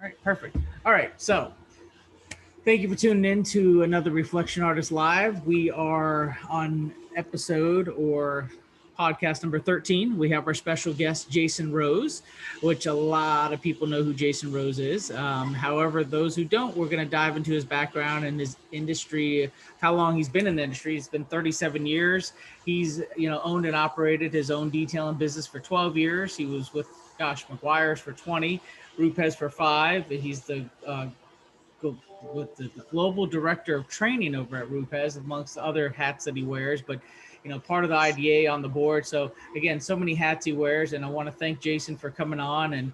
All right, perfect. All right, so thank you for tuning in to another Reflection Artist Live. We are on episode or podcast number 13. We have our special guest, Jason Rose, which a lot of people know who Jason Rose is. However, those who don't, we're going to dive into his background and his industry, how long he's been in the industry. It's been 37 years. He's, owned and operated his own detailing business for 12 years. He was with, Meguiars for 20, Rupes for 5. He's the with the global director of training over at Rupes, amongst other hats that he wears, but part of the IDA on the board. So again, so many hats he wears, and I want to thank Jason for coming on and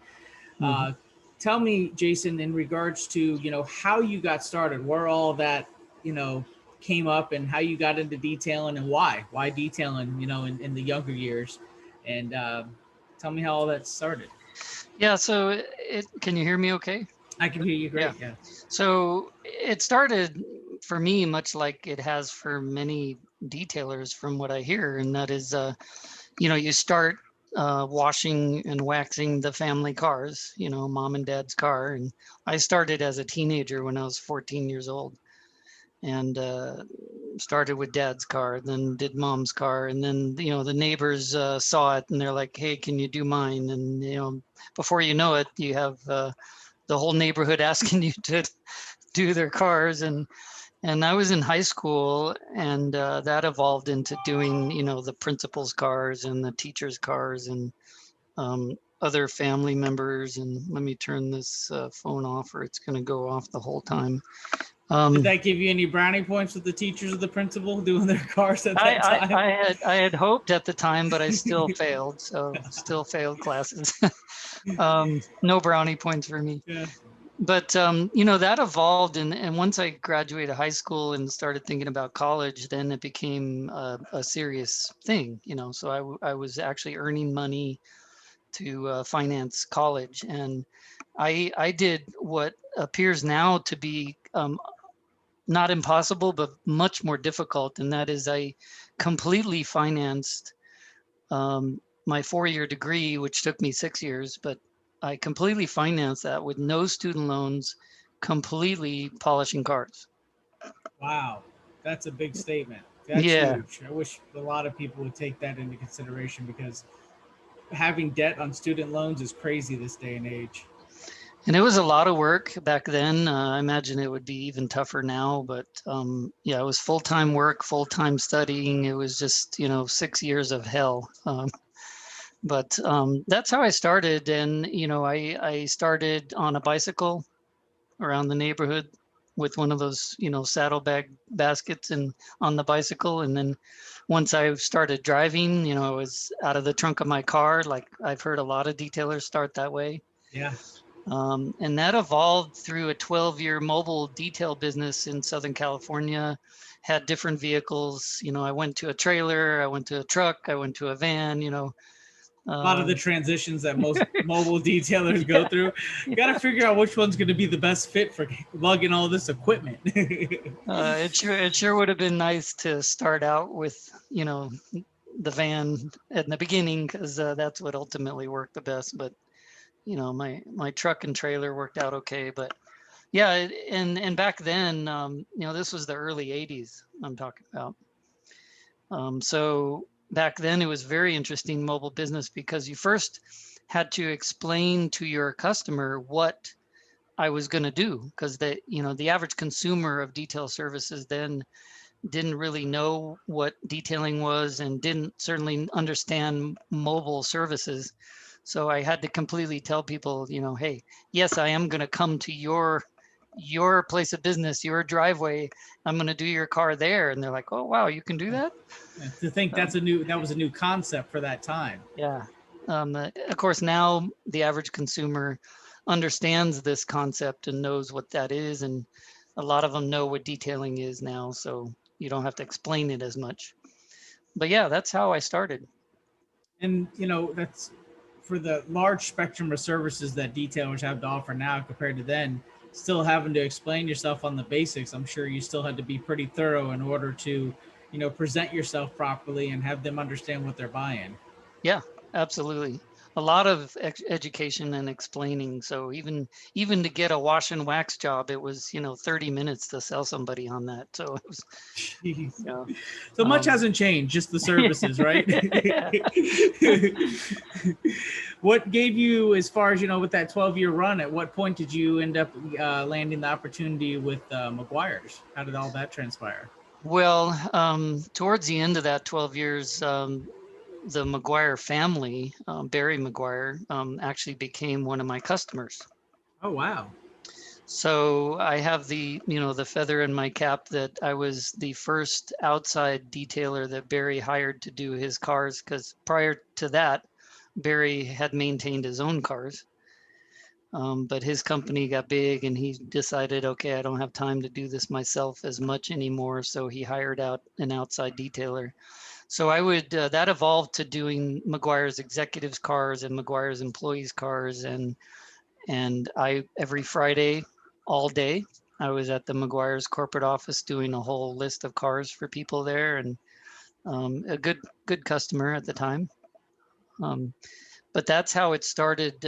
tell me, Jason, in regards to how you got started, where all that came up, and how you got into detailing and why detailing in the younger years, and tell me how all that started. Yeah, so can you hear me okay? I can hear you great. Yeah. So it started for me much like it has for many detailers from what I hear, and that is, you start washing and waxing the family cars, mom and dad's car. And I started as a teenager when I was 14 years old, and started with dad's car, then did mom's car, and then the neighbors saw it and they're like, hey, can you do mine? And before you know it, you have the whole neighborhood asking you to do their cars. And I was in high school, and that evolved into doing the principal's cars and the teachers' cars, and other family members. And let me turn this phone off, or it's going to go off the whole time. Did that give you any brownie points with the teachers or the principal doing their cars at that time? I had hoped at the time, but I still failed. So still failed classes. No brownie points for me. Yeah. But that evolved, and once I graduated high school and started thinking about college, then it became a serious thing. So I was actually earning money to finance college, and I did what appears now to be not impossible, but much more difficult. And that is, I completely financed my 4-year degree, which took me 6 years, but I completely financed that with no student loans, completely polishing cars. Wow, that's a big statement. That's huge. I wish a lot of people would take that into consideration, because having debt on student loans is crazy this day and age. And it was a lot of work back then. I imagine it would be even tougher now, but it was full-time work, full-time studying. It was just, 6 years of hell. But that's how I started. And, I started on a bicycle around the neighborhood with one of those, saddlebag baskets and on the bicycle. And then once I started driving, I was out of the trunk of my car. Like I've heard a lot of detailers start that way. Yeah. And that evolved through a 12-year mobile detail business in Southern California. Had different vehicles. I went to a trailer, I went to a truck, I went to a van, a lot of the transitions that most mobile detailers go through. You got to figure out which one's going to be the best fit for lugging all this equipment. It sure would have been nice to start out with, the van at the beginning, because that's what ultimately worked the best. But my truck and trailer worked out okay. But yeah, and back then, this was the early 80s I'm talking about. So back then it was very interesting mobile business, because you first had to explain to your customer what I was going to do, because the average consumer of detail services then didn't really know what detailing was, and didn't certainly understand mobile services. So I had to completely tell people, hey, yes, I am going to come to your place of business, your driveway. I'm going to do your car there. And they're like, oh, wow, you can do that? To think that was a new concept for that time. Yeah. Of course, now the average consumer understands this concept and knows what that is. And a lot of them know what detailing is now. So you don't have to explain it as much. But yeah, that's how I started. And, that's for the large spectrum of services that detailers have to offer now compared to then. Still having to explain yourself on the basics, I'm sure you still had to be pretty thorough in order to, present yourself properly and have them understand what they're buying. Yeah, absolutely. a lot of education and explaining. So even to get a wash and wax job, it was 30 minutes to sell somebody on that. So it was, Jeez. yeah. So much hasn't changed, just the services, right? Yeah. What gave you, as far as with that 12-year run, at what point did you end up landing the opportunity with Meguiars? How did all that transpire? Well, towards the end of that 12 years, the Meguiar family, Barry Meguiar, actually became one of my customers. Oh, wow. So I have the feather in my cap that I was the first outside detailer that Barry hired to do his cars, because prior to that, Barry had maintained his own cars. But his company got big and he decided, okay, I don't have time to do this myself as much anymore. So he hired out an outside detailer. So I would, that evolved to doing Meguiar's executives cars and Meguiar's employees cars. And I, every Friday, all day, I was at the Meguiar's corporate office doing a whole list of cars for people there, and a good customer at the time. But that's how it started.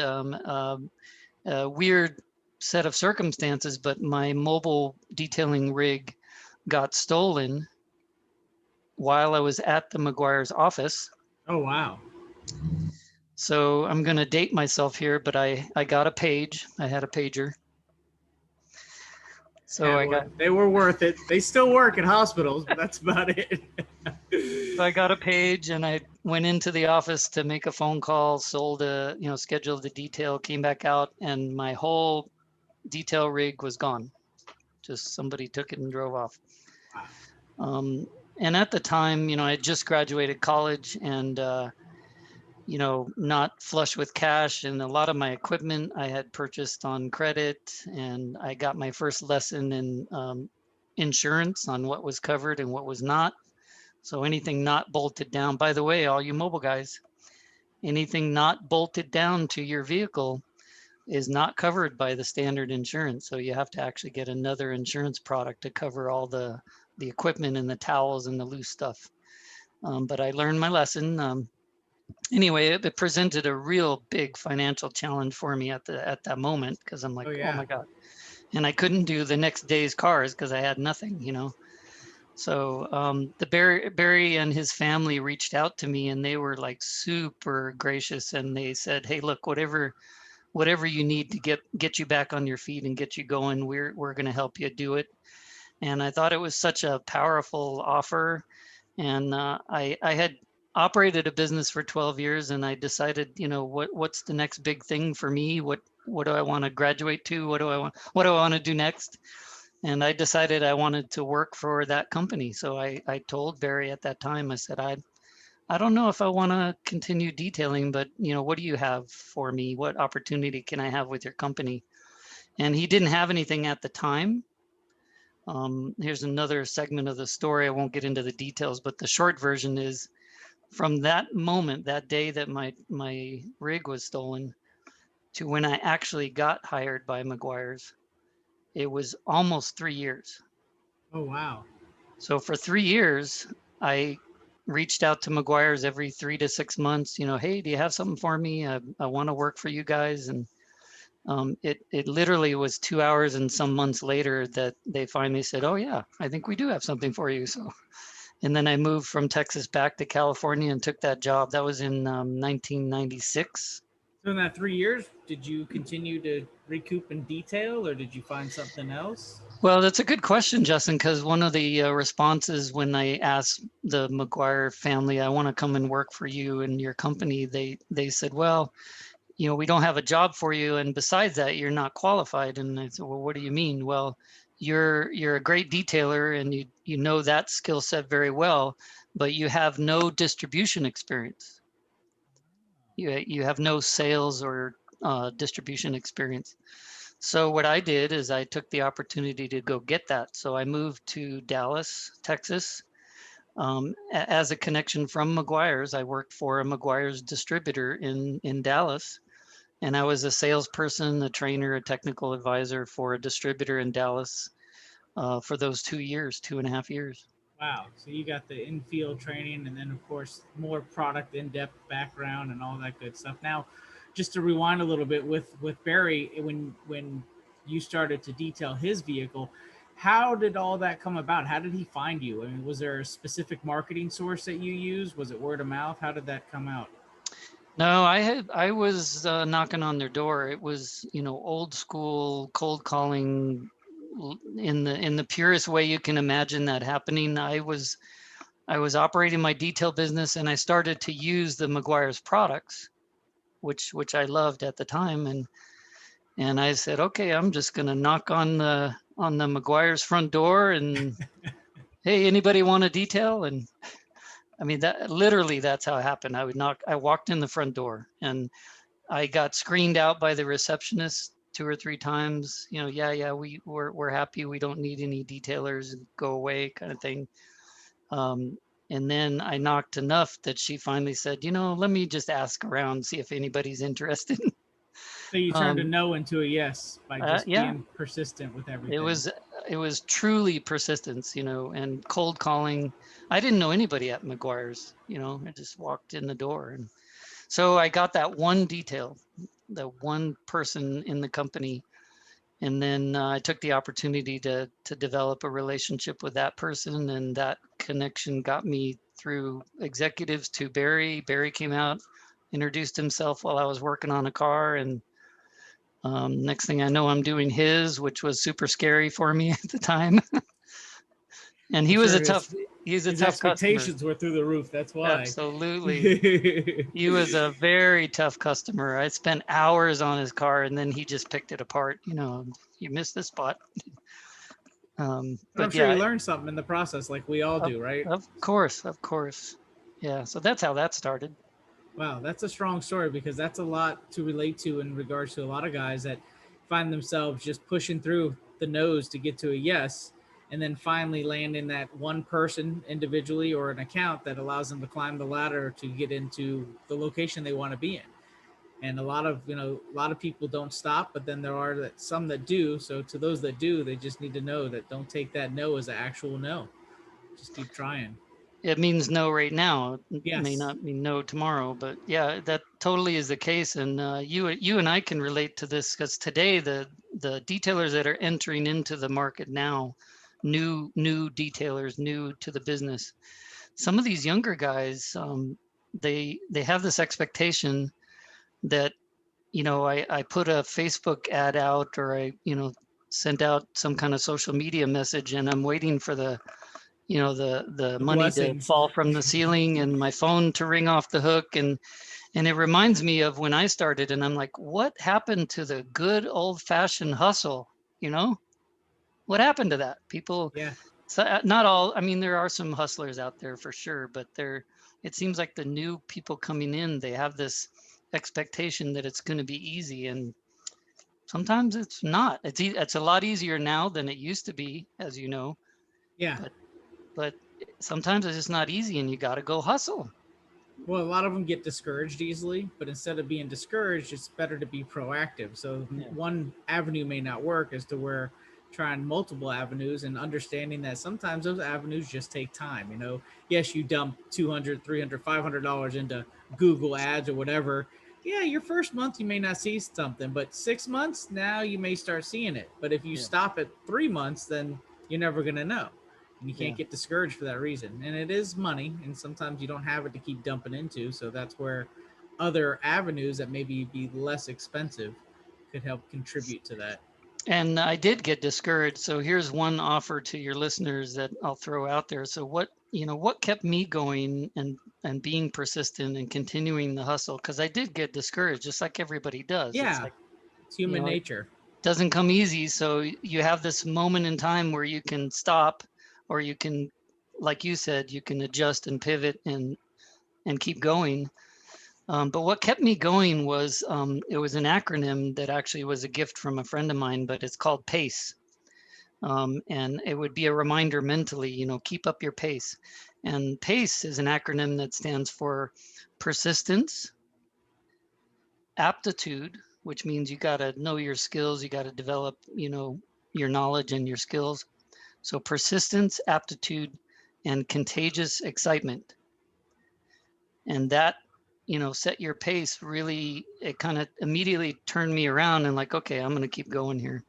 A weird set of circumstances, but my mobile detailing rig got stolen while I was at the Meguiar's office. Oh, wow. So I'm going to date myself here, but I got a page. I had a pager. So They were worth it. They still work at hospitals, but that's about it. So I got a page and I went into the office to make a phone call, scheduled the detail, came back out, and my whole detail rig was gone. Just somebody took it and drove off. Wow. And at the time, I had just graduated college and, not flush with cash. And a lot of my equipment I had purchased on credit. And I got my first lesson in insurance on what was covered and what was not. So anything not bolted down, by the way, all you mobile guys, anything not bolted down to your vehicle is not covered by the standard insurance. So you have to actually get another insurance product to cover all the equipment and the towels and the loose stuff. But I learned my lesson. Anyway, it presented a real big financial challenge for me at that moment, because I'm like, Yeah. oh my God. And I couldn't do the next day's cars because I had nothing, So the Barry and his family reached out to me, and they were like super gracious, and they said, hey, look, whatever you need to get you back on your feet and get you going, we're going to help you do it. And I thought it was such a powerful offer. And I had operated a business for 12 years, and I decided, what's the next big thing for me? What do I want to graduate to? What do I want to do next? And I decided I wanted to work for that company. So I told Barry at that time, I said, I don't know if I want to continue detailing, but what do you have for me? What opportunity can I have with your company? And he didn't have anything at the time. Here's another segment of the story. I won't get into the details, but the short version is, from that moment, that day that my rig was stolen, to when I actually got hired by Meguiar's, it was almost 3 years. Oh, wow. So for 3 years, I reached out to Meguiar's every 3 to 6 months, hey, do you have something for me? I want to work for you guys. And it literally was 2 hours and some months later that they finally said, oh yeah, I think we do have something for you. So, and then I moved from Texas back to California and took that job. That was in 1996. So in that 3 years, did you continue to recoup and detail, or did you find something else? Well, that's a good question, Justin, because one of the responses when I asked the Meguiar family, I want to come and work for you and your company, they said, well, we don't have a job for you. And besides that, you're not qualified. And I said, well, what do you mean? Well, you're a great detailer and you know that skill set very well, but you have no distribution experience. You have no sales or distribution experience. So what I did is I took the opportunity to go get that. So I moved to Dallas, Texas. As a connection from Meguiar's, I worked for a Meguiar's distributor in Dallas. And I was a salesperson, a trainer, a technical advisor for a distributor in Dallas for those 2 years, 2.5 years. Wow. So you got the in-field training, and then of course more product in-depth background and all that good stuff. Now, just to rewind a little bit with Barry, when you started to detail his vehicle, how did all that come about? How did he find you? I mean, was there a specific marketing source that you used? Was it word of mouth? How did that come out? No, I was knocking on their door. It was, old school cold calling in the purest way you can imagine that happening. I was operating my detail business, and I started to use the Meguiars products, which I loved at the time, and I said, okay, I'm just gonna knock on the Meguiars front door and, hey, anybody want a detail? And I mean, that literally, that's how it happened. I walked in the front door, and I got screened out by the receptionist 2 or 3 times. Yeah, we're happy. We don't need any detailers. Go away, kind of thing. Um, and then I knocked enough that she finally said, let me just ask around, see if anybody's interested. So you turned a um, no into a yes by just yeah, being persistent with it everything. was it was truly persistence, and cold calling. I didn't know anybody at Meguiar's. I just walked in the door, and so I got that one detail, the one person in the company, and then I took the opportunity to develop a relationship with that person, and that connection got me through executives to Barry. Barry came out, introduced himself while I was working on a car, and next thing I know, I'm doing his, which was super scary for me at the time. And I'm he was sure a tough, he's a his tough customer. expectations were through the roof. That's why. Absolutely. He was a very tough customer. I spent hours on his car, and then he just picked it apart. You missed this spot. But I'm But sure yeah, you learned something in the process, like we all of, do, right? of course, of course. Yeah. So that's how that started. Wow, that's a strong story because that's a lot to relate to in regards to a lot of guys that find themselves just pushing through the nose to get to a yes, and then finally land in that one person individually or an account that allows them to climb the ladder to get into the location they want to be in. And a lot of people don't stop, but then there are some that do. So to those that do, they just need to know that don't take that no as an actual no. Just keep trying. It means no right now. It may Yes. not mean no tomorrow, but yeah, that totally is the case. And you and I can relate to this because today the detailers that are entering into the market now, new detailers, new to the business. Some of these younger guys, they have this expectation that I put a Facebook ad out, or I sent out some kind of social media message, and I'm waiting for the The money to blessings. fall from the ceiling and my phone to ring off the hook. And it reminds me of when I started, and I'm like, what happened to the good old fashioned hustle? you know what happened to that? People, Yeah. so not all, I mean, there are some hustlers out there for sure, but it seems like the new people coming in, they have this expectation that it's going to be easy, and sometimes it's not. It's a lot easier now than it used to be, as you know, Yeah. but but sometimes it's just not easy, and you got to go hustle. Well, a lot of them get discouraged easily, but instead of being discouraged, it's better to be proactive. So Yeah, one avenue may not work as to where trying multiple avenues and understanding that sometimes those avenues just take time. Yes, you dump 200, 300, $500 into Google ads or whatever. Yeah, your first month you may not see something, but 6 months now you may start seeing it. But if you yeah, stop at 3 months, then you're never going to know. And you can't yeah. get discouraged for that reason. And it is money, and sometimes you don't have it to keep dumping into. So that's where other avenues that maybe be less expensive could help contribute to that. And I did get discouraged. So here's one offer to your listeners that I'll throw out there. So what kept me going and being persistent and continuing the hustle? Because I did get discouraged, just like everybody does. It's Yeah, like, it's you human know, it nature. doesn't come easy. So you have this moment in time where you can stop, or you can, like you said, you can adjust and pivot and keep going. But what kept me going was, it was an acronym that actually was a gift from a friend of mine, but it's called PACE. And it would be a reminder mentally, keep up your pace. And PACE is an acronym that stands for persistence, aptitude, which means you got to know your skills, you got to develop, your knowledge and your skills. So persistence, aptitude, and contagious excitement. And that, set your pace. Really, it kind of immediately turned me around and like, okay, I'm going to keep going here.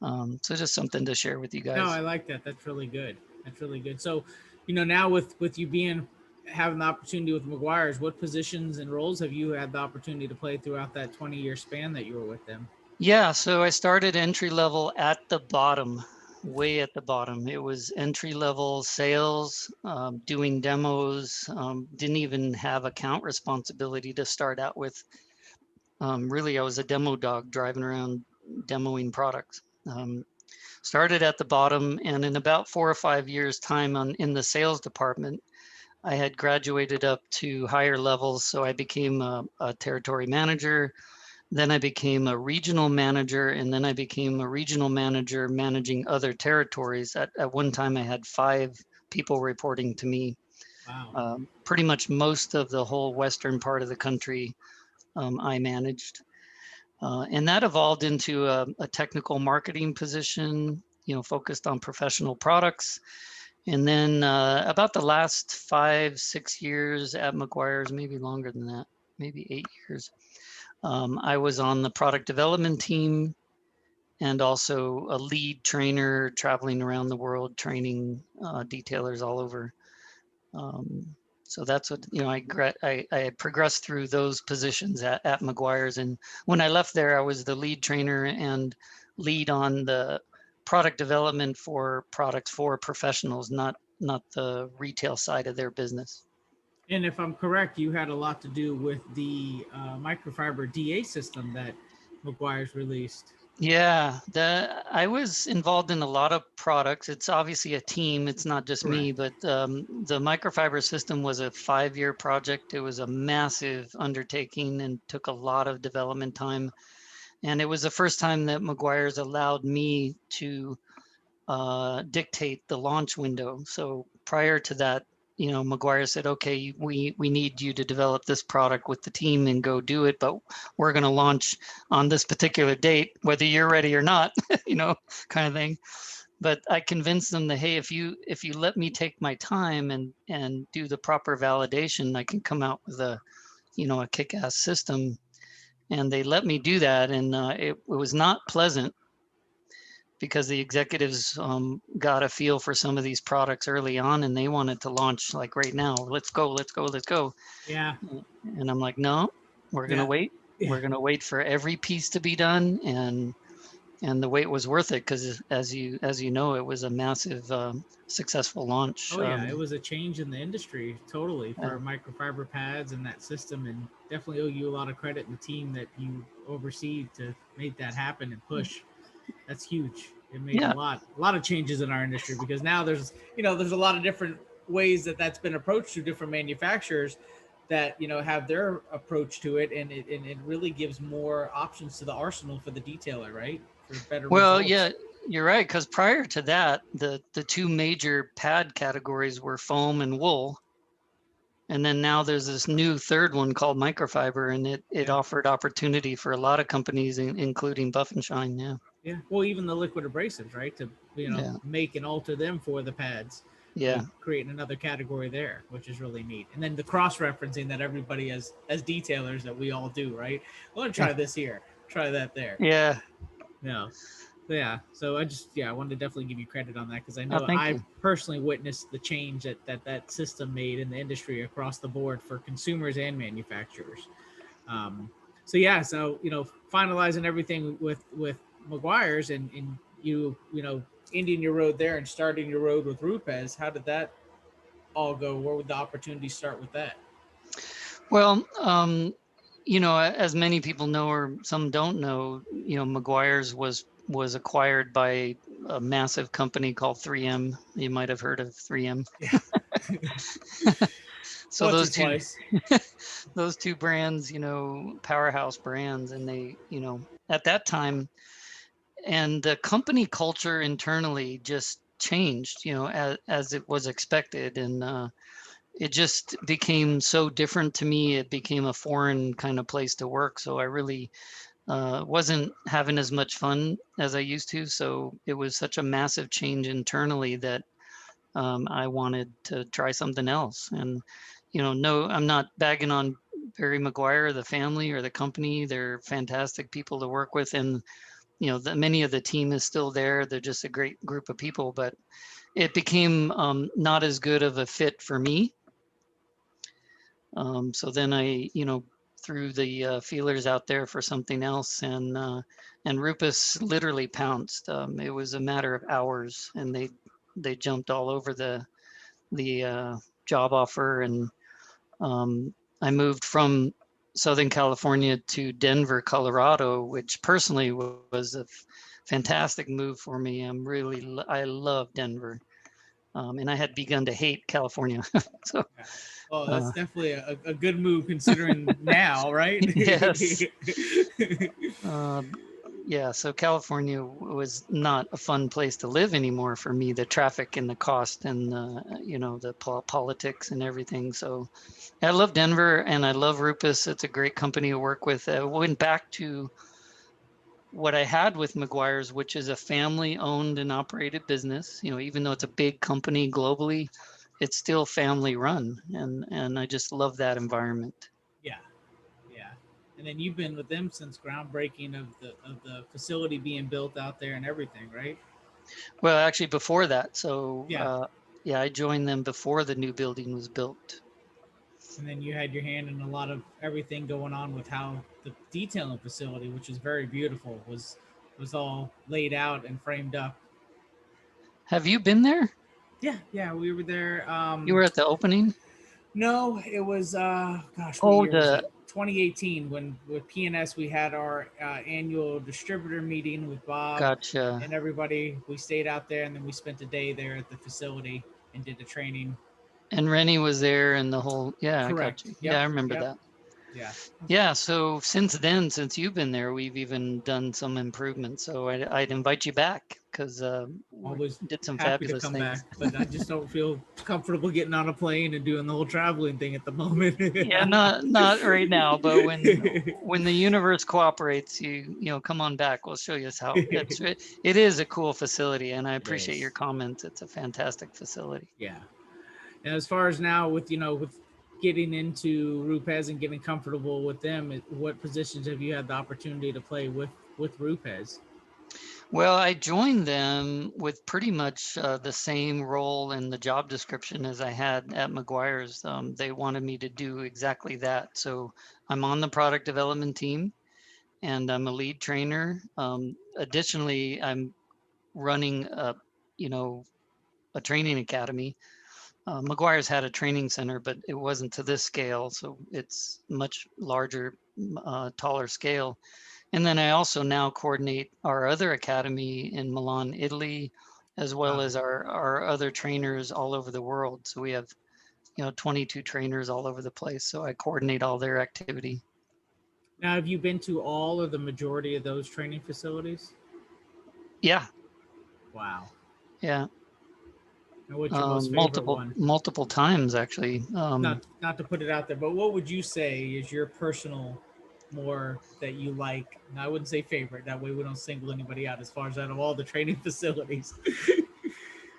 So just something to share with you No, guys. I like that. That's really good. That's really good. So, now with you having the opportunity with Meguiars, what positions and roles have you had the opportunity to play throughout that 20-year span that you were with them? Yeah, so I started entry level at the bottom, way at the bottom. It was entry level sales, doing demos, didn't even have account responsibility to start out with. Really, I was a demo dog driving around demoing products. Started at the bottom, and in about 4 or 5 years time in the sales department, I had graduated up to higher levels. So I became a territory manager. Then I became a regional manager, and then I became a regional manager managing other territories. At one time, I had 5 people reporting to me. Wow. Pretty much most of the whole western part of the country I managed. And that evolved into a technical marketing position, focused on professional products. And then about the last 5, 6 years at Meguiars, maybe longer than that, maybe 8 years, I was on the product development team and also a lead trainer traveling around the world, training detailers all over. So that's what, I progressed through those positions at Meguiars. And when I left there, I was the lead trainer and lead on the product development for products for professionals, not the retail side of their business. And if I'm correct, you had a lot to do with the microfiber DA system that Meguiars released. Yeah, I was involved in a lot of products. It's obviously a team. It's not just me, Correct. but the microfiber system was a 5-year project. It was a massive undertaking and took a lot of development time. And it was the first time that Meguiars allowed me to dictate the launch window. So prior to that, Meguiar said, okay, we need you to develop this product with the team and go do it, but we're going to launch on this particular date, whether you're ready or not, kind of thing. But I convinced them that, hey, if you let me take my time and do the proper validation, I can come out with a kick-ass system. And they let me do that. And it was not pleasant, because the executives got a feel for some of these products early on, and they wanted to launch like right now. Let's go. Yeah. And I'm like, no, we're gonna Yeah. wait. Yeah. We're gonna wait for every piece to be done, and the wait was worth it, because as you know, it was a massive successful launch. Oh yeah, it was a change in the industry totally for Uh, microfiber pads and that system, and definitely owe you a lot of credit and the team that you oversee to make that happen and push. That's huge. It made a yeah, lot of changes in our industry, because now there's a lot of different ways that's been approached to different manufacturers that have their approach to it, and it really gives more options to the arsenal for the detailer, right? For better well, results. yeah, you're right. Because prior to that, the 2 major pad categories were foam and wool. And then now there's this new third one called microfiber, and it Yeah. offered opportunity for a lot of companies, including Buff and Shine. Yeah. Yeah. Well, even the liquid abrasives, right? To Yeah. make and alter them for the pads, Yeah. creating another category there, which is really neat. And then the cross referencing that everybody as detailers that we all do, right? I want to try this here, try that there. Yeah. No. Yeah. So I wanted to definitely give you credit on that, because I Oh, know thank I you. personally witnessed the change that system made in the industry across the board for consumers and manufacturers. Um, so yeah, so finalizing everything with Meguiars, and ending your road there and starting your road with Rupes. How did that all go? Where would the opportunity start with that? Well, as many people know, or some don't know, Meguiar's was acquired by a massive company called 3M. You might have heard of 3M. Yeah. So Once or those two twice. those 2 brands, powerhouse brands, and they, at that time, and the company culture internally just changed, as it was expected. And it just became so different to me. It became a foreign kind of place to work. So I really wasn't having as much fun as I used to. So it was such a massive change internally that I wanted to try something else. And, no, I'm not bagging on Barry Meguiar, the family or the company. They're fantastic people to work with. And, many of the team is still there. They're just a great group of people, but it became not as good of a fit for me. So then I, threw the feelers out there for something else, and Rupes literally pounced. It was a matter of hours, and they jumped all over the job offer, and I moved from Southern California to Denver, Colorado, which personally was a fantastic move for me. I love Denver. And I had begun to hate California. So, Yeah. Well, that's definitely a good move considering now, right? yes. Yeah, so California was not a fun place to live anymore for me. The traffic and the cost and the politics and everything. So I love Denver and I love Rupes. It's a great company to work with. I went back to what I had with Meguiars, which is a family owned and operated business. Even though it's a big company globally, it's still family run, and I just love that environment. Yeah, yeah. And then you've been with them since groundbreaking of the facility being built out there and everything, right? Well, actually before that. So Yeah. yeah, I joined them before the new building was built. And then you had your hand in a lot of everything going on with how the detailing facility, which is very beautiful, was all laid out and framed up. Have you been there? Yeah, yeah, we were there. You were at the opening? No, it was gosh, what Oh, year was the it? 2018 when with PNS we had our annual distributor meeting with Bob gotcha. and everybody. We stayed out there and then we spent a day there at the facility and did the training. And Rennie was there and the whole, yeah, I got Correct. you. Yeah, Yep. I remember Yep. that. Yeah. Yeah, so since then, since you've been there, we've even done some improvements. So I'd invite you back because we Always did some happy to fabulous come things. back, but I just don't feel comfortable getting on a plane and doing the whole traveling thing at the moment. Yeah, not right now, but when the universe cooperates, come on back. We'll show you how it is a cool facility, and I It appreciate your is. comments. It's a fantastic facility. Yeah. And as far as now with with getting into Rupes and getting comfortable with them, what positions have you had the opportunity to play with Rupes? Well, I joined them with pretty much the same role in the job description as I had at Meguiar's. They wanted me to do exactly that. So I'm on the product development team and I'm a lead trainer. Additionally, I'm running you know, a training academy. Meguiar's had a training center, but it wasn't to this scale. So it's much larger, taller scale. And then I also now coordinate our other academy in Milan, Italy, as well Wow. as our other trainers all over the world. So we have, 22 trainers all over the place. So I coordinate all their activity. Now, have you been to all or the majority of those training facilities? Yeah, Wow. yeah. And what's your most favorite Multiple one? multiple times actually. Not to put it out there, but what would you say is your personal more that you like? And I wouldn't say favorite. That way we don't single anybody out as far as out of all the training facilities.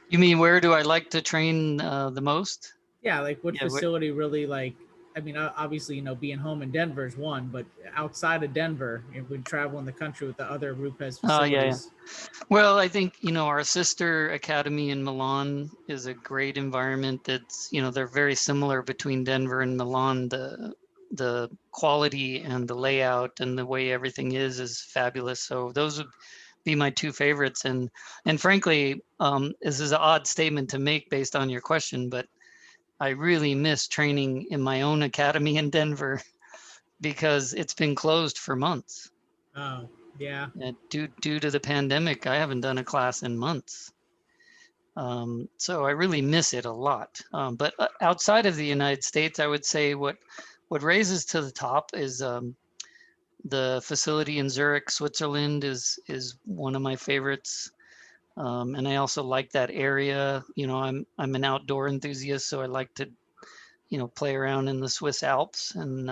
You mean where do I like to train the most? Yeah, like what Yeah. facility really like? I mean, obviously, being home in Denver is one, but outside of Denver, if we travel in the country with the other Rupes Oh, yeah, yeah. facilities. Well, I think, our sister academy in Milan is a great environment. That's, they're very similar between Denver and Milan. The quality and the layout and the way everything is fabulous. So those would be my two favorites. And frankly, this is an odd statement to make based on your question, but I really miss training in my own academy in Denver because it's been closed for months. Oh, yeah. Due to the pandemic, I haven't done a class in months. So I really miss it a lot. But outside of the United States, I would say what raises to the top is the facility in Zurich, Switzerland is one of my favorites. And I also like that area. I'm an outdoor enthusiast, so I like to play around in the Swiss Alps. And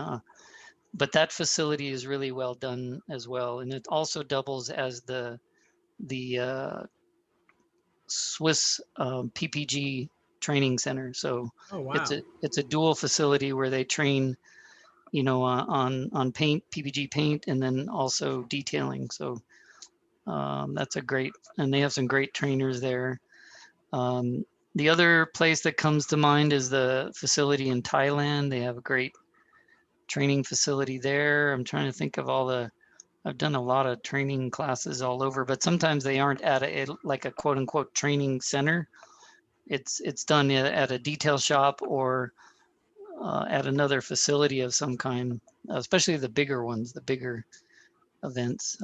but that facility is really well done as well, and it also doubles as the Swiss PPG training center. So Oh, wow. it's a dual facility where they train, on paint, PPG paint, and then also detailing. So that's a great, and they have some great trainers there. The other place that comes to mind is the facility in Thailand. They have a great training facility there. I'm trying to think of I've done a lot of training classes all over, but sometimes they aren't at like a quote unquote training center. It's done at a detail shop or at another facility of some kind, especially the bigger ones, the bigger events.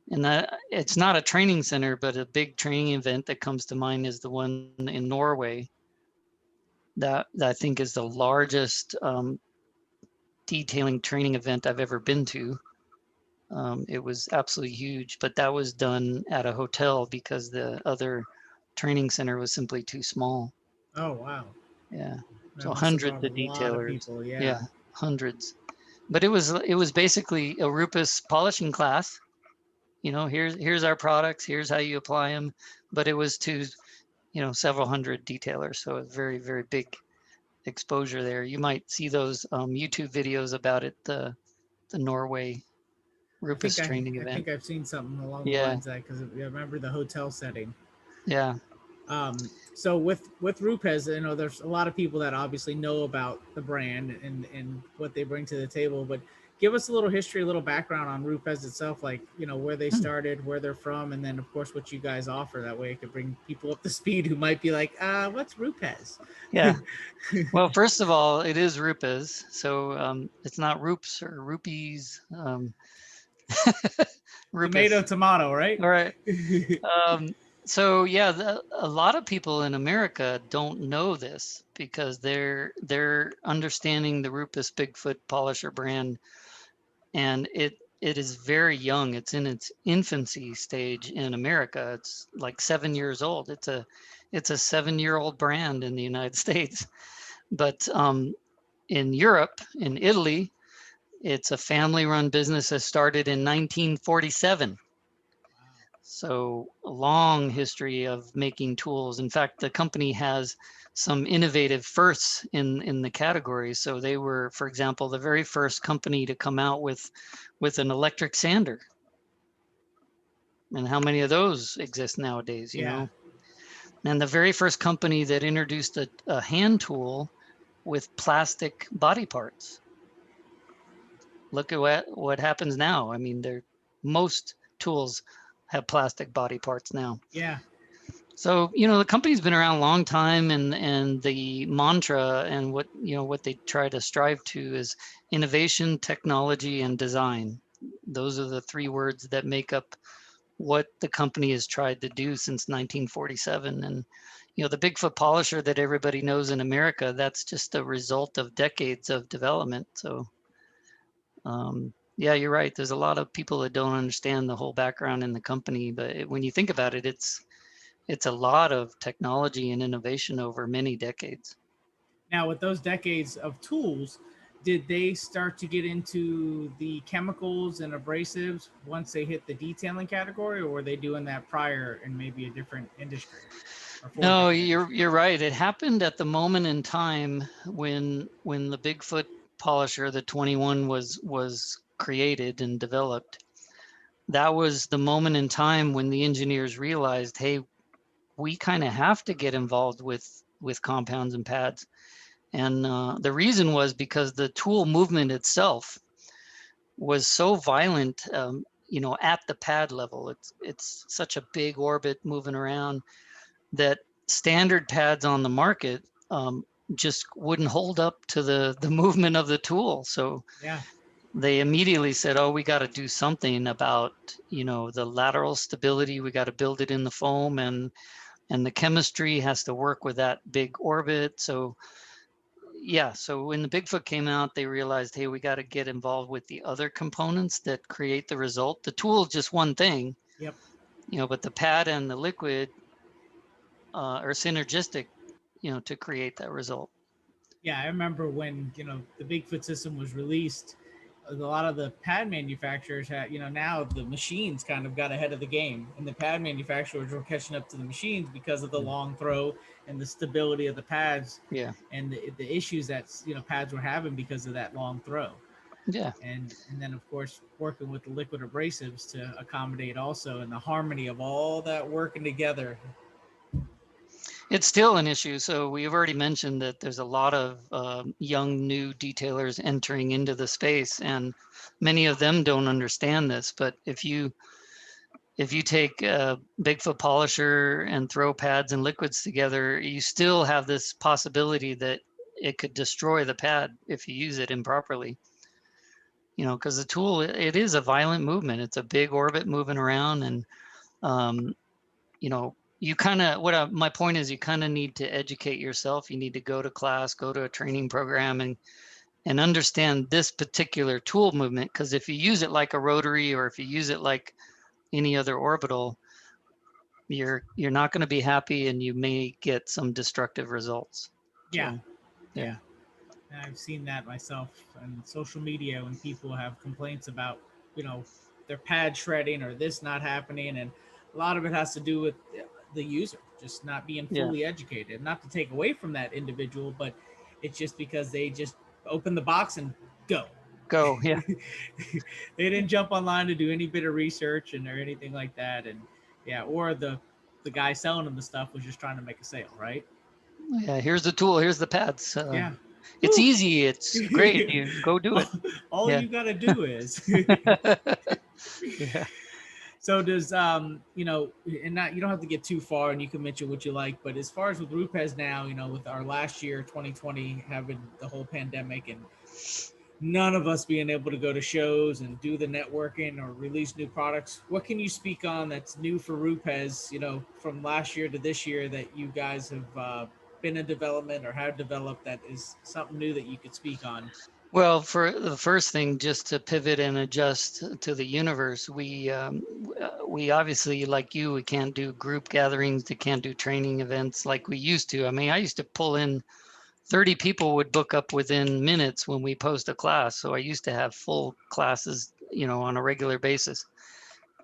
And that it's not a training center, but a big training event that comes to mind is the one in Norway that I think is the largest detailing training event I've ever been to. It was absolutely huge, but that was done at a hotel because the other training center was simply too small. Oh, wow. Yeah. That So must have hundreds brought a of lot of detailers. people. Yeah. Yeah, hundreds. But it was basically a Rupes polishing class. Here's our products, here's how you apply them. But it was to, several hundred detailers. So a very, very big exposure there. You might see those YouTube videos about it, the Norway Rupes training I event. think I've seen something along the Yeah, lines of that because I remember the hotel setting. yeah. So with Rupes, there's a lot of people that obviously know about the brand and what they bring to the table. But give us a little history, a little background on Rupes itself, like where they started, where they're from, and then of course what you guys offer. That way, it could bring people up to speed who might be like, what's Rupes? Yeah. Well, first of all, it is Rupes. So it's not Rupes or Rupees. Tomato, Rupes. tomato, right? All right. So yeah, a lot of people in America don't know this because they're understanding the Rupes Bigfoot polisher brand, and it is very young. It's in its infancy stage in America. It's like 7 years old. It's a 7-year-old brand in the United States, but in Europe, in Italy, it's a family-run business that started in 1947. So a long history of making tools. In fact, the company has some innovative firsts in the category. So they were, for example, the very first company to come out with an electric sander. And how many of those exist nowadays, Yeah. And the very first company that introduced a hand tool with plastic body parts. Look at what happens now. I mean, most tools have plastic body parts now. Yeah. So, the company's been around a long time, and the mantra and what they try to strive to is innovation, technology, and design. Those are the three words that make up what the company has tried to do since 1947. And, the Bigfoot polisher that everybody knows in America, that's just a result of decades of development. So, yeah, you're right. There's a lot of people that don't understand the whole background in the company, but when you think about it, it's a lot of technology and innovation over many decades. Now, with those decades of tools, did they start to get into the chemicals and abrasives once they hit the detailing category, or were they doing that prior in maybe a different industry or for a No, different you're industry? you're right. It happened at the moment in time when the Bigfoot polisher, the 21, was created and developed. That was the moment in time when the engineers realized, hey, we kind of have to get involved with compounds and pads. And the reason was because the tool movement itself was so violent, at the pad level. It's such a big orbit moving around that standard pads on the market just wouldn't hold up to the movement of the tool. So Yeah. they immediately said, oh, we got to do something about, the lateral stability. We got to build it in the foam, and the chemistry has to work with that big orbit. So yeah, so when the Bigfoot came out, they realized, hey, we got to get involved with the other components that create the result. The tool is just one thing, Yep. but the pad and the liquid are synergistic, to create that result. Yeah, I remember when the Bigfoot system was released. a lot of the pad manufacturers had, now the machines kind of got ahead of the game, and the pad manufacturers were catching up to the machines because of the long throw and the stability of the pads, Yeah. and the issues that pads were having because of that long throw. Yeah. And then of course working with the liquid abrasives to accommodate also, and the harmony of all that working together. It's still an issue. So we've already mentioned that there's a lot of young new detailers entering into the space, and many of them don't understand this. But if you take a Bigfoot polisher and throw pads and liquids together, you still have this possibility that it could destroy the pad if you use it improperly. Because the tool, it is a violent movement. It's a big orbit moving around, and you kind of, my point is, you kind of need to educate yourself. You need to go to class, go to a training program, and understand this particular tool movement. Because if you use it like a rotary, or if you use it like any other orbital, you're not going to be happy, and you may get some destructive results. Yeah. So, yeah. And I've seen that myself on social media when people have complaints about, their pad shredding or this not happening. And a lot of it has to do with the user just not being yeah. fully educated. Not to take away from that individual, but it's just because they just open the box and go. Yeah. They didn't jump online to do any bit of research or anything like that. And yeah, or the guy selling them the stuff was just trying to make a sale, right? Yeah, here's the tool, here's the pads. Yeah. It's easy, it's great. You go do it. All Yeah. you gotta do is Yeah. So does and not, you don't have to get too far, and you can mention what you like, but as far as with Rupes now, with our last year 2020 having the whole pandemic and none of us being able to go to shows and do the networking or release new products, what can you speak on that's new for Rupes, from last year to this year, that you guys have been in development or have developed, that is something new that you could speak on? Well, for the first thing, just to pivot and adjust to the universe, we obviously, like you, we can't do group gatherings, we can't do training events like we used to. I mean, I used to pull in 30 people would book up within minutes when we post a class. So I used to have full classes, on a regular basis.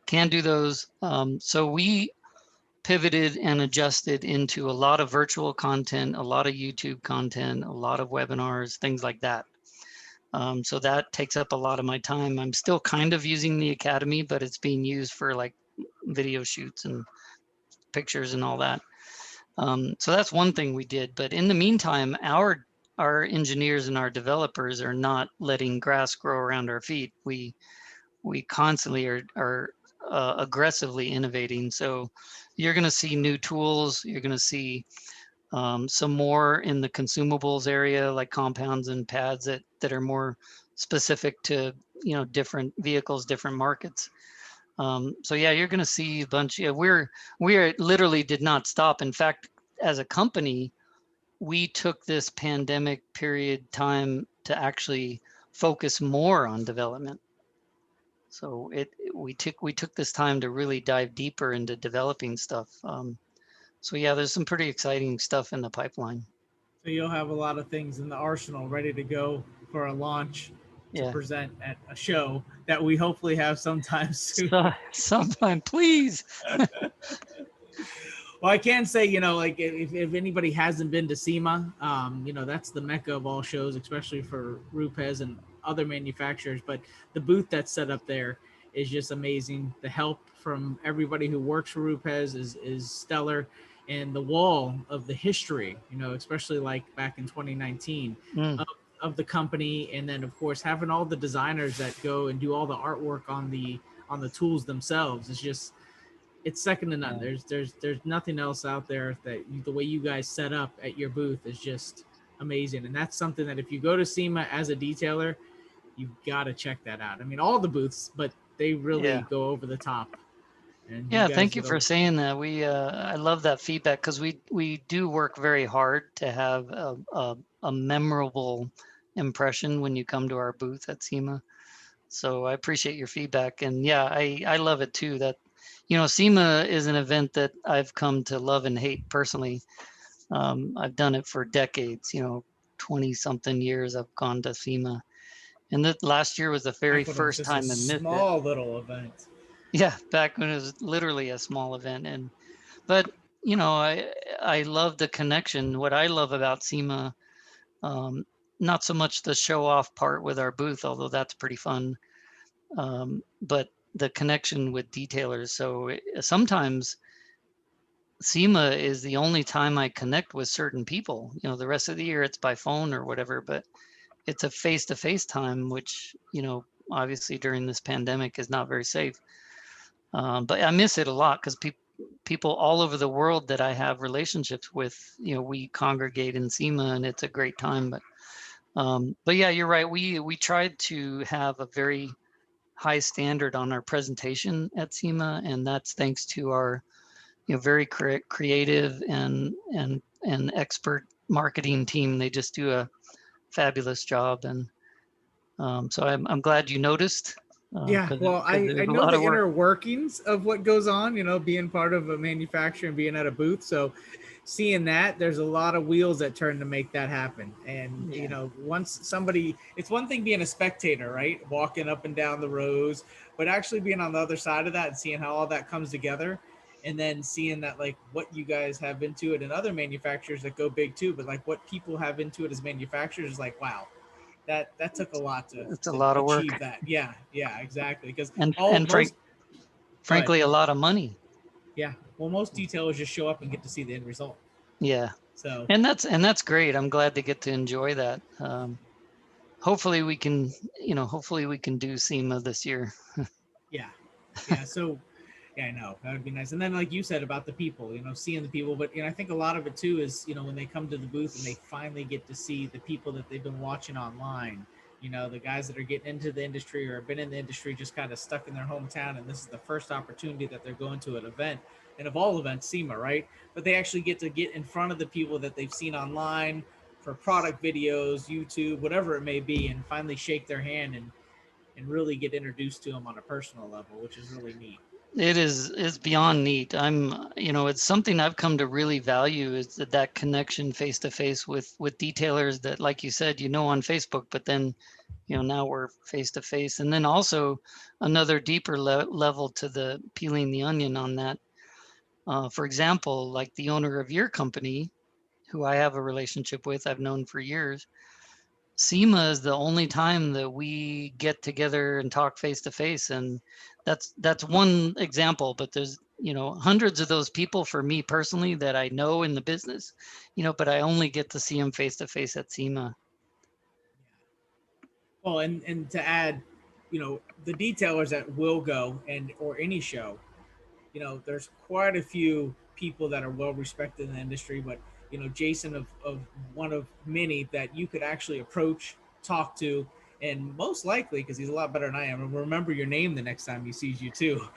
Can't do those. So we pivoted and adjusted into a lot of virtual content, a lot of YouTube content, a lot of webinars, things like that. So that takes up a lot of my time. I'm still kind of using the Academy, but it's being used for like video shoots and pictures and all that. So that's one thing we did. But in the meantime, our engineers and our developers are not letting grass grow around our feet. We constantly are aggressively innovating. So you're going to see new tools. You're going to see some more in the consumables area, like compounds and pads that are more specific to different vehicles, different markets. So yeah, you're going to see a bunch. Yeah, we literally did not stop. In fact, as a company, we took this pandemic period time to actually focus more on development. So we took this time to really dive deeper into developing stuff. So yeah, there's some pretty exciting stuff in the pipeline. So you'll have a lot of things in the arsenal ready to go for a launch to Yeah. present at a show that we hopefully have sometime soon. Sometime, please. Well, I can say, like if anybody hasn't been to SEMA, that's the mecca of all shows, especially for Rupes and other manufacturers. But the booth that's set up there is just amazing. The help from everybody who works for Rupes is stellar. And the wall of the history, especially like back in 2019 of the company. And then of course, having all the designers that go and do all the artwork on the tools themselves is just, it's second to none. Yeah. There's nothing else out there that the way you guys set up at your booth is just amazing. And that's something that if you go to SEMA as a detailer, you've got to check that out. I mean, all the booths, but they really go over the top. And yeah, thank you for saying that. I love that feedback, because we do work very hard to have a memorable impression when you come to our booth at SEMA. So I appreciate your feedback, and yeah, I love it too. That SEMA is an event that I've come to love and hate personally. I've done it for decades. 20 something years I've gone to SEMA, And that last year was the very Back when it was first just a time I missed it. small little event. Yeah, back when it was literally a small event. But you know, I love the connection. What I love about SEMA, not so much the show off part with our booth, although that's pretty fun, but the connection with detailers. So sometimes SEMA is the only time I connect with certain people. You know, the rest of the year it's by phone or whatever, but it's a face-to-face time, which, you know, obviously during this pandemic is not very safe. But I miss it a lot because people all over the world that I have relationships with, you know, we congregate in SEMA and it's a great time. But yeah, you're right. We tried to have a very high standard on our presentation at SEMA, and that's thanks to our, you know, very creative and expert marketing team. They just do a fabulous job, and so I'm glad you noticed. Yeah, well, I There's a know lot the of work. inner workings of what goes on, you know, being part of a manufacturer and being at a booth. So seeing that, there's a lot of wheels that turn to make that happen. And, Yeah. you know, once somebody, it's one thing being a spectator, right? Walking up and down the rows, but actually being on the other side of that and seeing how all that comes together. And then seeing that, like, what you guys have into it and other manufacturers that go big too, but like what people have into it as manufacturers is like, wow, that took a lot to It's a lot of achieve work, that. Yeah, yeah, exactly. Because and all and most, go ahead. frankly, a lot of money. Yeah, well, most detailers just show up and get to see the end result. Yeah, So and that's great. I'm glad they get to enjoy that. Hopefully we can, you know, hopefully we can do SEMA this year. yeah, yeah. So yeah, I know that would be nice. And then, like you said about the people, you know, seeing the people, but you know, I think a lot of it too is, you know, when they come to the booth and they finally get to see the people that they've been watching online. You know, the guys that are getting into the industry or have been in the industry just kind of stuck in their hometown, and this is the first opportunity that they're going to an event, and of all events, SEMA, right? But they actually get to get in front of the people that they've seen online for product videos, YouTube, whatever it may be, and finally shake their hand and really get introduced to them on a personal level, which is really neat. It is beyond neat. You know, it's something I've come to really value is that connection face to face with detailers that, like you said, you know, on Facebook, but then, you know, now we're face to face. And then also another deeper level to the peeling the onion on that. For example, like the owner of your company, who I have a relationship with, I've known for years. SEMA is the only time that we get together and talk face to face, and that's one example. But there's, you know, hundreds of those people for me personally that I know in the business, you know, but I only get to see them face to face at SEMA. Well, and to add, you know, the detailers that will go and or any show, you know, there's quite a few people that are well respected in the industry, but you know, Jason of one of many that you could actually approach, talk to, and most likely, because he's a lot better than I am, and remember your name the next time he sees you too.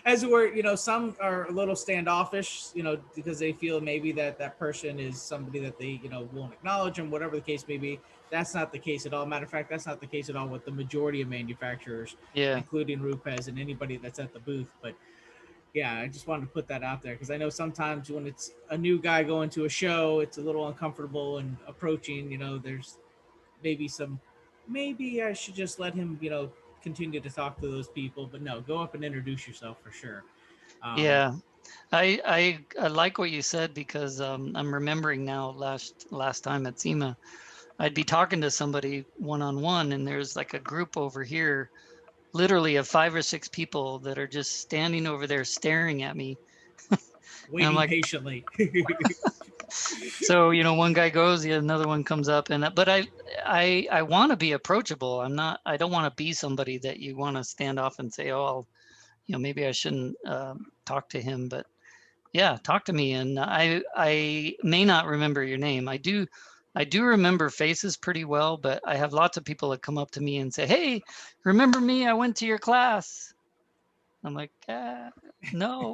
As it were, you know, some are a little standoffish, you know, because they feel maybe that that person is somebody that they, you know, won't acknowledge, and whatever the case may be. That's not the case at all. Matter of fact, that's not the case at all with the majority of manufacturers, Yeah. including Rupes and anybody that's at the booth. But yeah, I just wanted to put that out there because I know sometimes when it's a new guy going to a show, it's a little uncomfortable and approaching. You know, there's maybe some, maybe I should just let him, you know, continue to talk to those people. But no, go up and introduce yourself for sure. Um, Yeah. I like what you said because I'm remembering now last time at SEMA, I'd be talking to somebody one on one, and there's like a group over here, literally of 5 or 6 people that are just standing over there staring at me. And I'm Waiting like, patiently. so, you know, one guy goes, the another one comes up, and but I want to be approachable. I don't want to be somebody that you want to stand off and say, oh, you know, maybe I shouldn't talk to him, but yeah, talk to me. And I may not remember your name. I do remember faces pretty well, but I have lots of people that come up to me and say, hey, remember me? I went to your class. I'm like, no,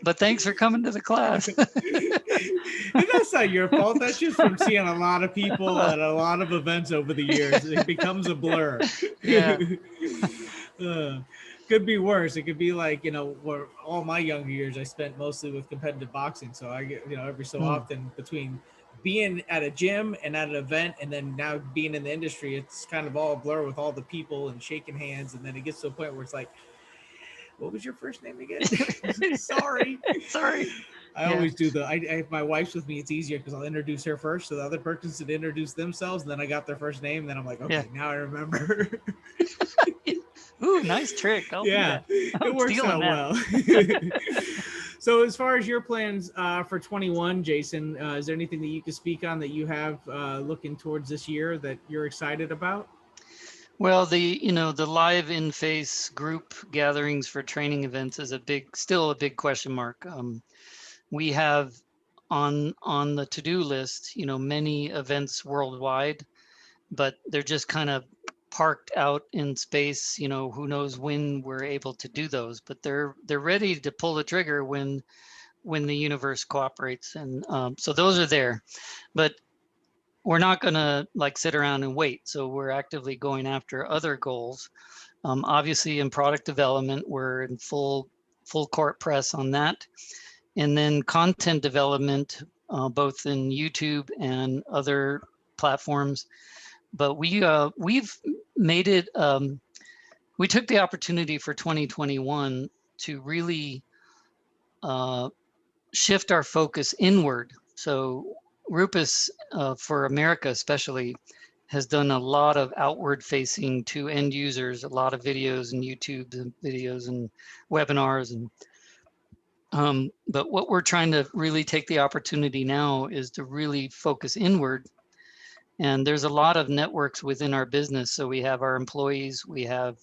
but thanks for coming to the class. And that's not your fault. That's just from seeing a lot of people at a lot of events over the years. It becomes a blur. Yeah. uh, could be worse. It could be like, you know, where all my younger years I spent mostly with competitive boxing. So I get, you know, every so Hmm. often between being at a gym and at an event, and then now being in the industry, it's kind of all a blur with all the people and shaking hands, and then it gets to a point where it's like, what was your first name again? Sorry. Sorry. I Yeah. always do if my wife's with me, it's easier because I'll introduce her first, so the other person should introduce themselves, and then I got their first name, and then I'm like, okay, Yeah. now I remember. Ooh, nice trick. I'll do Yeah, that. it I'm works stealing out that. well. So as far as your plans for 21, Jason, is there anything that you could speak on that you have looking towards this year that you're excited about? Well, the live in-face group gatherings for training events is still a big question mark. We have on the to-do list, many events worldwide, but they're just kind of parked out in space. Who knows when we're able to do those, but they're ready to pull the trigger when the universe cooperates, and so those are there, but we're not going to like sit around and wait. So we're actively going after other goals. Obviously, in product development, we're in full court press on that, and then content development, both in YouTube and other platforms. But we've made it. We took the opportunity for 2021 to really shift our focus inward. So Rupes, for America especially, has done a lot of outward facing to end users, a lot of videos and YouTube and videos and webinars. But what we're trying to really take the opportunity now is to really focus inward. And there's a lot of networks within our business. So we have our employees, we have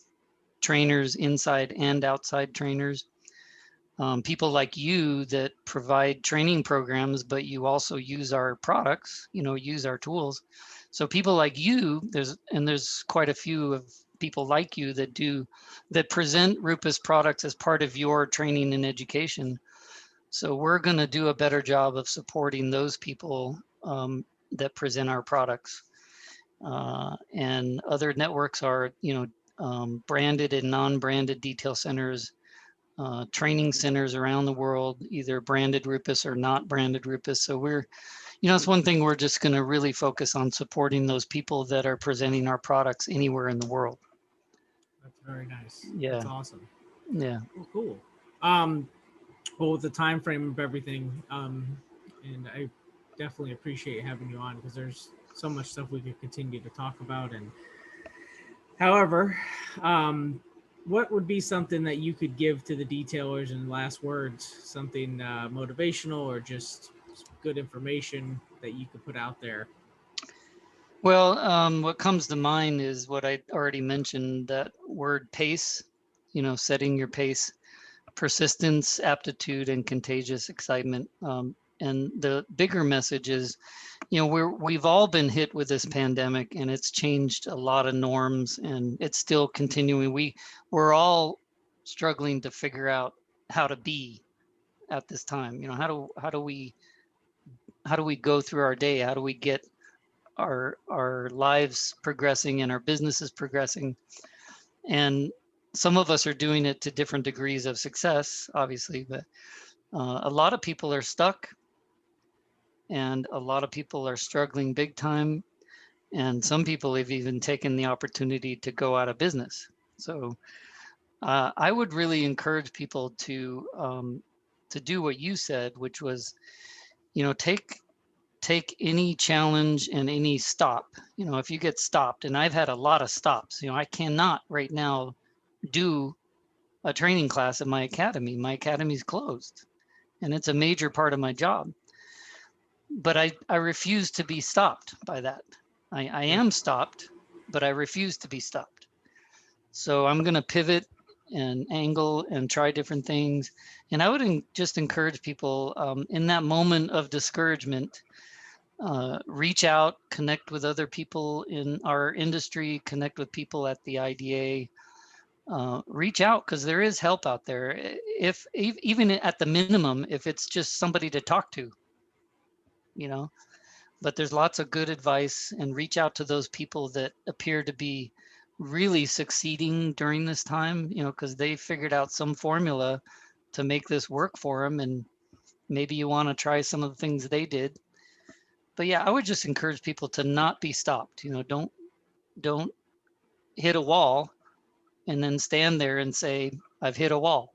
trainers, inside and outside trainers. People like you that provide training programs, but you also use our products, use our tools. So people like you, there's quite a few of people like you that present Rupes products as part of your training and education. So we're going to do a better job of supporting those people that present our products. And other networks are, branded and non-branded detail centers, training centers around the world, either branded Rupes or not branded Rupes. So it's one thing we're just going to really focus on supporting those people that are presenting our products anywhere in the world. That's very nice. Yeah. That's awesome. Yeah. Oh, cool. Well, with the time frame of everything, and I definitely appreciate having you on because there's so much stuff we could continue to talk about. And however, what would be something that you could give to the detailers in last words, something motivational or just good information that you could put out there? Well, what comes to mind is what I already mentioned, that word pace, setting your pace, persistence, aptitude, and contagious excitement. And the bigger message is, we've all been hit with this pandemic, and it's changed a lot of norms, and it's still continuing. We're all struggling to figure out how to be at this time. How do we go through our day? How do we get our lives progressing and our businesses progressing? And some of us are doing it to different degrees of success, obviously, but a lot of people are stuck, and a lot of people are struggling big time. And some people have even taken the opportunity to go out of business. So I would really encourage people to do what you said, which was, take any challenge and any stop. If you get stopped, and I've had a lot of stops, I cannot right now do a training class at my academy. My academy's closed, and it's a major part of my job. But I refuse to be stopped by that. I am stopped, but I refuse to be stopped. So I'm going to pivot and angle and try different things. And I would just encourage people in that moment of discouragement, reach out, connect with other people in our industry, connect with people at the IDA, reach out, because there is help out there. If even at the minimum, if it's just somebody to talk to, but there's lots of good advice, and reach out to those people that appear to be really succeeding during this time, because they figured out some formula to make this work for them. And maybe you want to try some of the things they did. but yeah, I would just encourage people to not be stopped. Don't hit a wall and then stand there and say, I've hit a wall.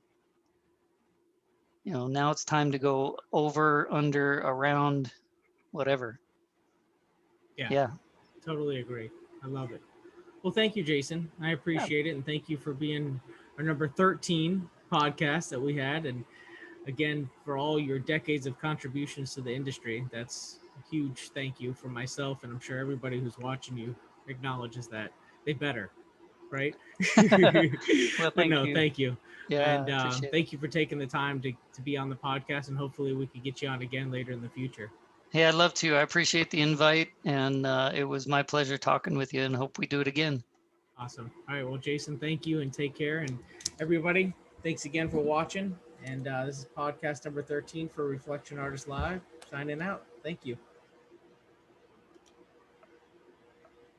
Now it's time to go over, under, around, whatever. Yeah. Totally agree. I love it. Well, thank you, Jason. I appreciate it. And thank you for being our number 13 podcast that we had. And again, for all your decades of contributions to the industry, that's a huge thank you from myself. And I'm sure everybody who's watching you acknowledges that. They better, right? Well, But no, you. thank you. Yeah, And I appreciate thank you for taking the time to be on the podcast. And hopefully we could get you on again later in the future. Hey, I'd love to. I appreciate the invite, and it was my pleasure talking with you, and hope we do it again. Awesome. All right. Well, Jason, thank you and take care. And everybody, thanks again for watching. And this is podcast number 13 for Reflection Artist Live. Signing out. Thank you.